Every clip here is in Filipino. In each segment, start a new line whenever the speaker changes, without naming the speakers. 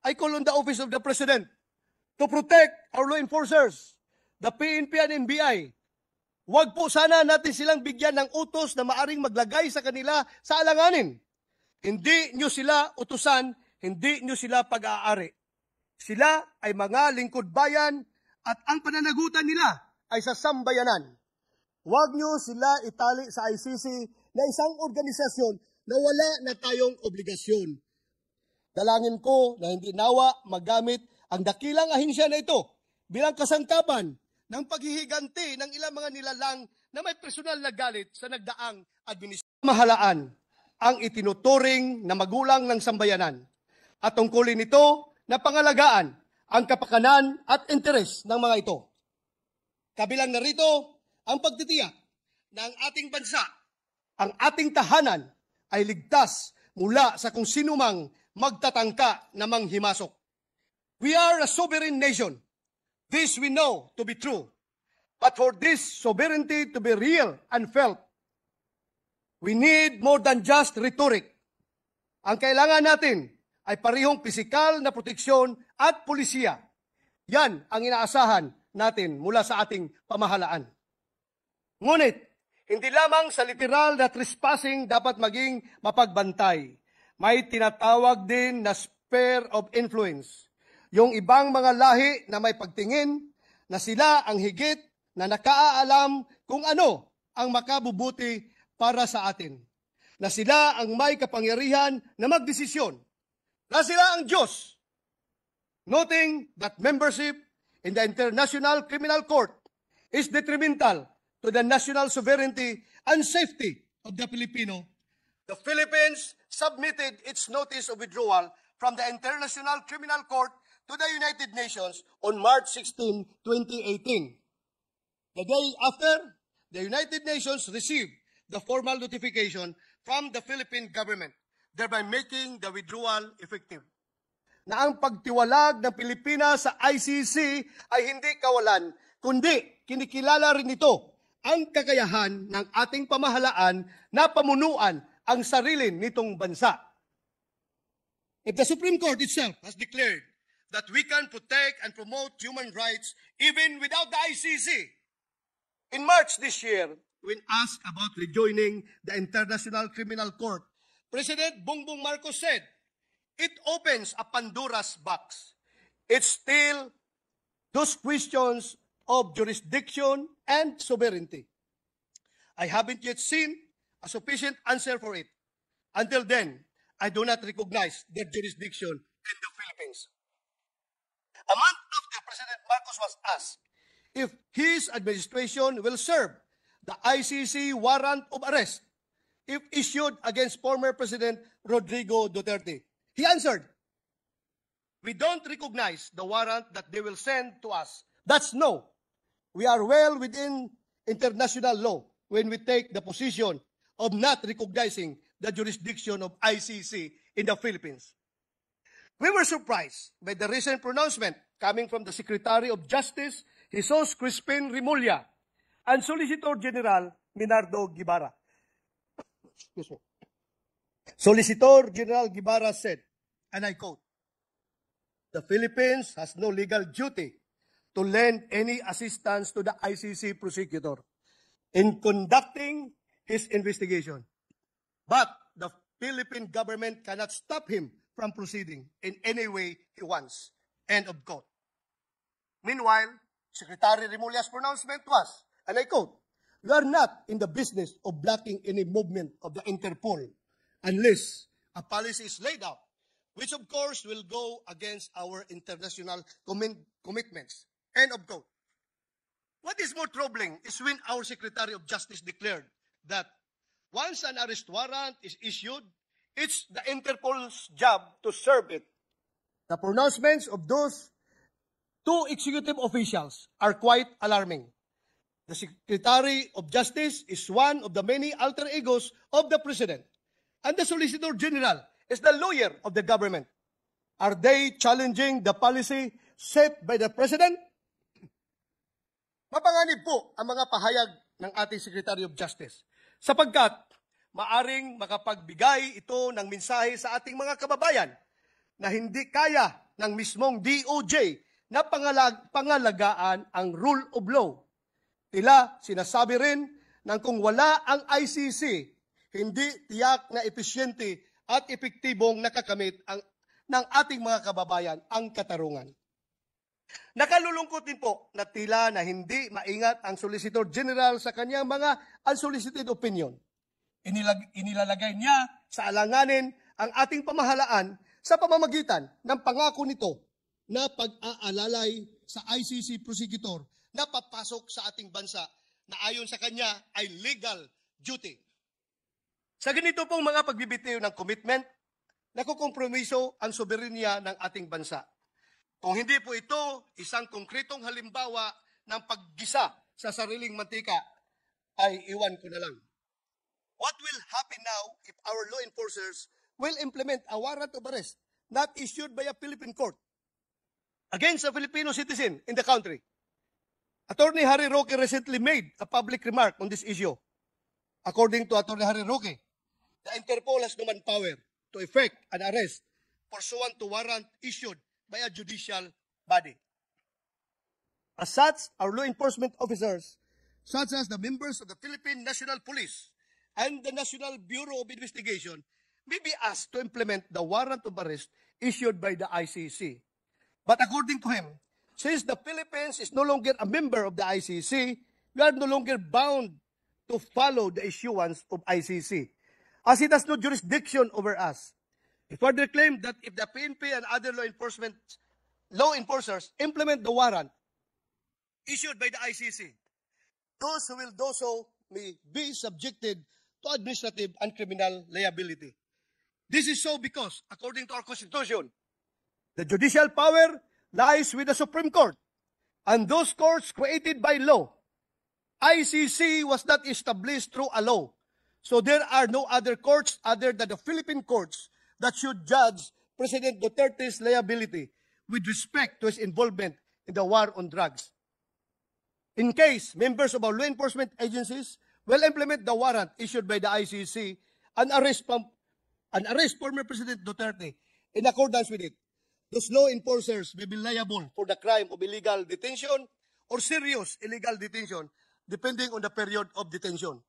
I call on the Office of the President to protect our law enforcers, the PNP and NBI. Huwag po sana natin silang bigyan ng utos na maaring maglagay sa kanila sa alanganin. Hindi nyo sila utusan, hindi nyo sila pag-aari. Sila ay mga lingkod bayan at ang pananagutan nila ay sa sambayanan. Huwag nyo sila itali sa ICC na isang organisasyon na wala na tayong obligasyon. Dalangin ko na hindi nawa magamit ang dakilang ahensya na ito bilang kasangkapan ng paghihiganti ng ilang mga nilalang na may personal na galit sa nagdaang administrasyon. Mahalaan ang itinuturing na magulang ng sambayanan at tungkulin nito na pangalagaan ang kapakanan at interes ng mga ito. Kabilang narito ang pagtitiyak na ang ating bansa, ang ating tahanan ay ligtas mula sa kung sinumang magtatangka na manghimasok. We are a sovereign nation. This we know to be true. But for this sovereignty to be real and felt, we need more than just rhetoric. Ang kailangan natin ay parehong pisikal na proteksyon at pulisya. Yan ang inaasahan natin mula sa ating pamahalaan. Ngunit, hindi lamang sa literal na trespassing dapat maging mapagbantay. May tinatawag din na sphere of influence. Yung ibang mga lahi na may pagtingin na sila ang higit na nakaalam kung ano ang makabubuti para sa atin. Na sila ang may kapangyarihan na magdesisyon. Na sila ang Diyos. Noting that membership in the International Criminal Court is detrimental to the national sovereignty and safety of the Filipino, the Philippines submitted its notice of withdrawal from the International Criminal Court to the United Nations on March 16, 2018. The day after, the United Nations received the formal notification from the Philippine government, thereby making the withdrawal effective. Na ang pagtiwalag ng Pilipinas sa ICC ay hindi kawalan, kundi kinikilala rin ito ang kakayahan ng ating pamahalaan na pamunuan ang sarili nitong bansa. If the Supreme Court itself has declared that we can protect and promote human rights even without the ICC, in March this year, when asked about rejoining the International Criminal Court, President Bongbong Marcos said, it opens a Pandora's box. It's still those questions of jurisdiction and sovereignty. I haven't yet seen a sufficient answer for it. Until then, I do not recognize their jurisdiction in the Philippines. A month after President Marcos was asked if his administration will serve the ICC warrant of arrest if issued against former President Rodrigo Duterte, he answered, we don't recognize the warrant that they will send to us. That's no. We are well within international law when we take the position of not recognizing the jurisdiction of ICC in the Philippines. We were surprised by the recent pronouncement coming from the Secretary of Justice, Jesus Crispin Remulla, and Solicitor General Minardo Guibarra. Solicitor General Guibarra said, and I quote, the Philippines has no legal duty to lend any assistance to the ICC prosecutor in conducting his investigation. But the Philippine government cannot stop him from proceeding in any way he wants. End of quote. Meanwhile, Secretary Remulla's pronouncement was, and I quote, we are not in the business of blocking any movement of the Interpol unless a policy is laid out, which of course will go against our international commitments. End of quote. What is more troubling is when our Secretary of Justice declared that once an arrest warrant is issued, it's the Interpol's job to serve it. The pronouncements of those two executive officials are quite alarming. The Secretary of Justice is one of the many alter egos of the President, and the Solicitor General is the lawyer of the government. Are they challenging the policy set by the President? Mapanganib po ang mga pahayag ng ating Secretary of Justice sapagkat maaring makapagbigay ito ng mensahe sa ating mga kababayan na hindi kaya ng mismong DOJ na pangalagaan ang rule of law. Tila sinasabi rin na kung wala ang ICC, hindi tiyak na epesyente at epektibong nakakamit ng ating mga kababayan ang katarungan. Nakalulungkot din po na tila na hindi maingat ang Solicitor General sa kanyang mga unsolicited opinion. Inilalagay niya sa alanganin ang ating pamahalaan sa pamamagitan ng pangako nito na pag-aalalay sa ICC prosecutor na papasok sa ating bansa na ayon sa kanya ay legal duty. Sa ganito pong mga pagbibitiw ng commitment, nakukompromiso ang soberenya ng ating bansa. Kung hindi po ito isang konkretong halimbawa ng paggisa sa sariling mantika, ay iwan ko na lang. What will happen now if our law enforcers will implement a warrant of arrest not issued by a Philippine court against a Filipino citizen in the country? Attorney Harry Roque recently made a public remark on this issue. According to Attorney Harry Roque, the Interpol has no manpower to effect an arrest pursuant to warrant issued by a judicial body. As such, our law enforcement officers, such as the members of the Philippine National Police and the National Bureau of Investigation, may be asked to implement the warrant of arrest issued by the ICC. But according to him, since the Philippines is no longer a member of the ICC, we are no longer bound to follow the issuance of ICC, as it has no jurisdiction over us. He further claimed that if the PNP and other law enforcers implement the warrant issued by the ICC, those who will do so may be subjected to administrative and criminal liability. This is so because, according to our Constitution, the judicial power lies with the Supreme Court and those courts created by law. ICC was not established through a law, so there are no other courts other than the Philippine courts that should judge President Duterte's liability with respect to his involvement in the war on drugs. In case members of our law enforcement agencies will implement the warrant issued by the ICC and arrest former President Duterte in accordance with it, those law enforcers may be liable for the crime of illegal detention or serious illegal detention, depending on the period of detention.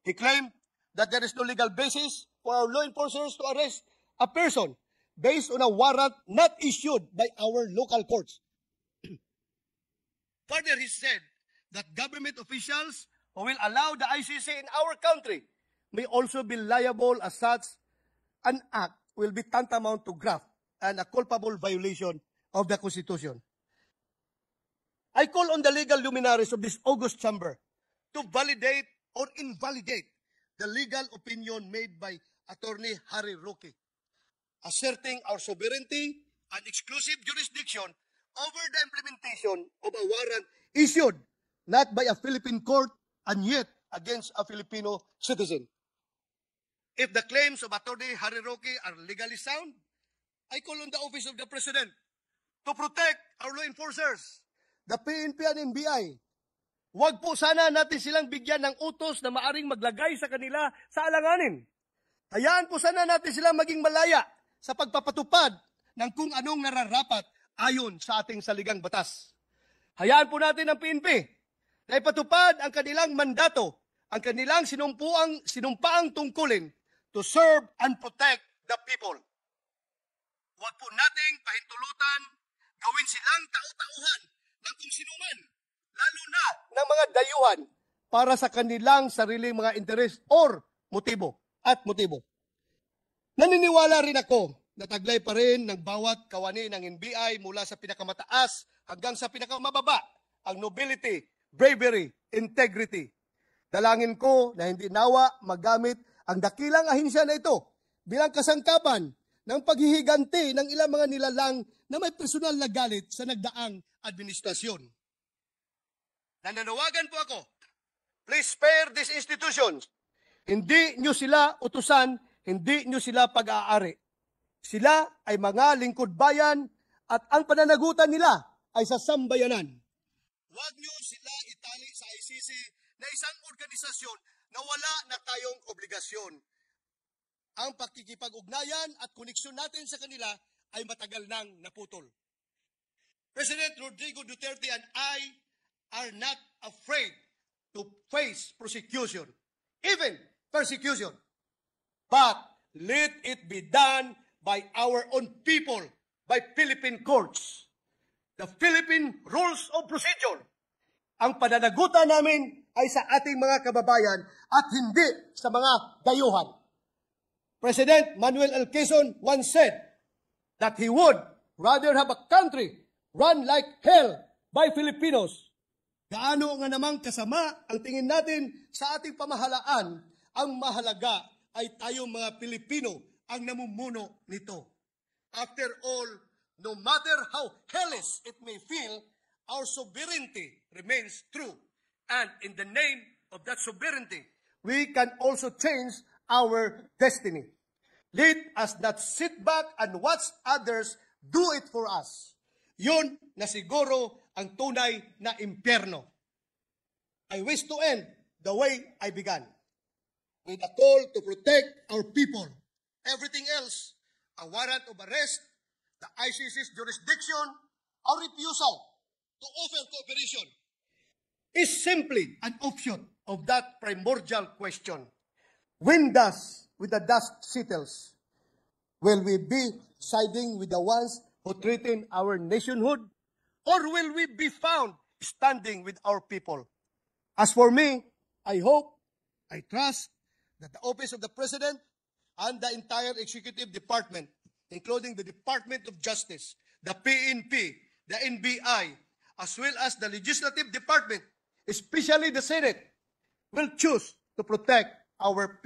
He claimed that there is no legal basis for our law enforcers to arrest a person based on a warrant not issued by our local courts. Further, he said that government officials who will allow the ICC in our country may also be liable as such. An act will be tantamount to graft and a culpable violation of the Constitution. I call on the legal luminaries of this august chamber to validate or invalidate the legal opinion made by Attorney Harry Roque, asserting our sovereignty and exclusive jurisdiction over the implementation of a warrant issued not by a Philippine court and yet against a Filipino citizen. If the claims of Attorney Harry Roque are legally sound, I call on the Office of the President to protect our law enforcers, the PNP and NBI. Huwag po sana natin silang bigyan ng utos na maaring maglagay sa kanila sa alanganin. Hayaan po sana natin silang maging malaya sa pagpapatupad ng kung anong nararapat ayon sa ating saligang batas. Hayaan po natin ang PNP na ipatupad ang kanilang mandato, ang kanilang sinumpaang tungkulin to serve and protect the people. Huwag po nating pahintulutan, gawin silang tau-tauhan ng kung sinuman, lalo na ng mga dayuhan para sa kanilang sariling mga interes or motibo. Naniniwala rin ako na taglay pa rin ng bawat kawani ng NBI mula sa pinakamataas hanggang sa pinakamababa ang nobility, bravery, integrity. Dalangin ko na hindi nawa magamit ang dakilang ahinsya na ito bilang kasangkapan ng paghihiganti ng ilang mga nilalang na may personal na galit sa nagdaang administrasyon. Nananawagan po ako, please spare these institutions. Hindi nyo sila utusan, hindi nyo sila pag-aari. Sila ay mga lingkod bayan at ang pananagutan nila ay sa sambayanan. Huwag nyo sila itali sa ICC na isang organisasyon na wala na tayong obligasyon. Ang pakikipag-ugnayan at koneksyon natin sa kanila ay matagal nang naputol. President Rodrigo Duterte and I are not afraid to face prosecution, even persecution. But let it be done by our own people, by Philippine courts. The Philippine Rules of Procedure. Ang pananagutan namin ay sa ating mga kababayan at hindi sa mga dayuhan. President Manuel L. Quezon once said that he would rather have a country run like hell by Filipinos. Gaano nga namang kasama ang tingin natin sa ating pamahalaan, ang mahalaga ay tayong mga Pilipino ang namumuno nito. After all, no matter how hellish it may feel, our sovereignty remains true. And in the name of that sovereignty, we can also change our destiny. Let us not sit back and watch others do it for us. Yun na siguro ang tunay na impyerno. I wish to end the way I began, with a call to protect our people. Everything else, a warrant of arrest, the ICC's jurisdiction, or refusal to offer cooperation, is simply an option of that primordial question. When the dust settles, will we be siding with the ones who threaten our nationhood? Or will we be found standing with our people? As for me, I hope, I trust that the Office of the President and the entire Executive Department, including the Department of Justice, the PNP, the NBI, as well as the Legislative Department, especially the Senate, will choose to protect our people.